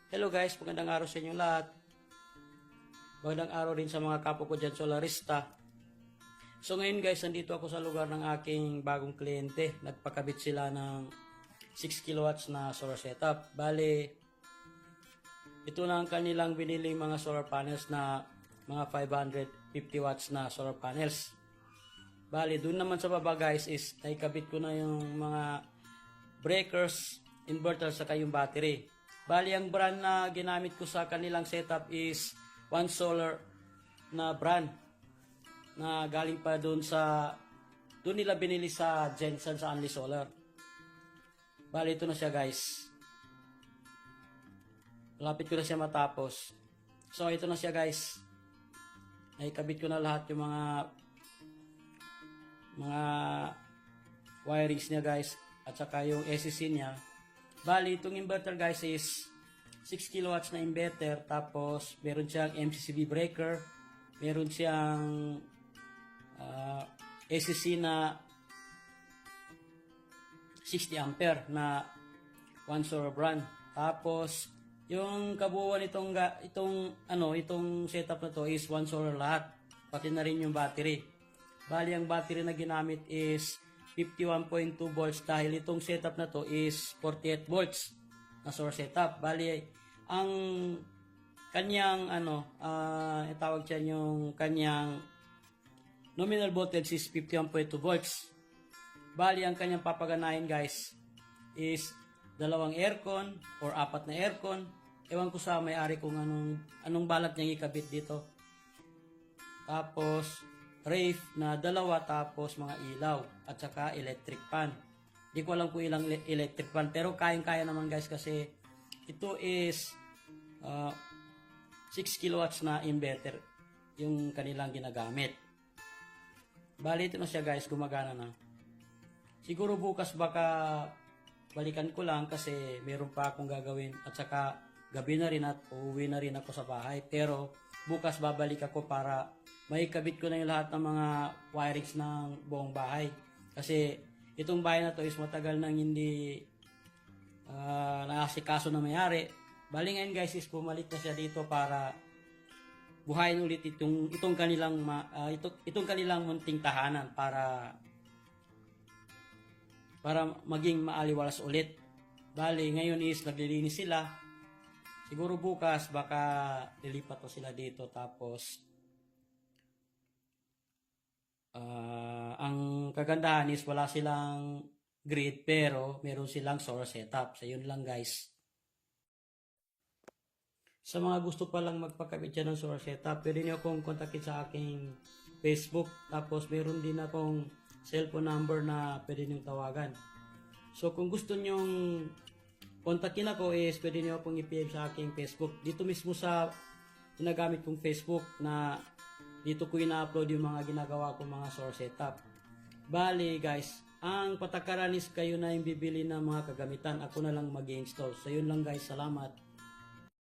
Hello guys, magandang araw sa inyo lahat. Magandang araw din sa mga kapwa ko dyan, solarista. So ngayon guys, nandito ako sa lugar ng aking bagong kliyente. Nagpakabit sila ng 6 kilowatts na solar setup. Bale, ito na ang kanilang biniling mga solar panels na mga 550 watts na solar panels. Bale, dun naman sa baba guys is naikabit ko na yung mga breakers, inverter, saka yung battery. Bali, ang brand na ginamit ko sa kanilang setup is One Solar na brand na galing pa doon nila binili sa Jensen sa Only Solar. Bali, ito na siya guys. Lapit ko na siya matapos. So, ito na siya guys. Naikabit ko na lahat yung mga wirings niya guys at saka yung SCC niya. Bali, itong inverter guys is 6 kilowatts na inverter, tapos meron siyang MCCB breaker, meron siyang SCC na 60 ampere na One Solar brand. Tapos yung kabuuan itong setup na to is One Solar lahat, pati na rin yung battery. Bali, ang battery na ginamit is 51.2 volts dahil itong setup na to is 48 volts na solar setup. Bali, ang kanyang itawag dyan yung kanyang nominal voltage is 51.2 volts. Bali, ang kanyang papaganahin guys is dalawang aircon or apat na aircon. Ewan ko sa may-ari kung anong balat niyang ikabit dito. Tapos rave na dalawa, tapos mga ilaw at saka electric fan. Di ko alam kung ilang electric fan, pero kayang-kaya naman guys kasi ito is 6 kilowatts na inverter yung kanilang ginagamit. Bali, ito na siya guys, gumagana na. Siguro bukas baka balikan ko lang kasi meron pa akong gagawin at saka gabi na rin at uuwi na rin ako sa bahay. Pero bukas babalik ako para may kabit ko na yung lahat ng mga wirings ng buong bahay. Kasi itong bahay na to is matagal nang hindi naasikaso na may-ari. Bali ngayon guys is pumalit na siya dito para buhayin ulit itong kanilang munting tahanan para maging maaliwalas ulit. Bali ngayon is naglilinis sila. Siguro bukas baka lilipat to sila dito, tapos ang kagandahan is wala silang grid pero meron silang solar setup. So yun lang guys. Sa mga gusto pa lang magpakabit dyan ng solar setup, pwede niyo akong kontakin sa aking Facebook. Tapos meron din akong cellphone number na pwede niyo tawagan. So kung gusto niyo kontakin ako is pwede niyo akong i-PM sa aking Facebook. Dito mismo sa ginagamit kong Facebook na dito ko ina-upload yung mga ginagawa kong mga solar setup. Bali guys, ang patakaran is kayo na yung bibili ng mga kagamitan. Ako na lang mag-install. So yun lang guys, salamat.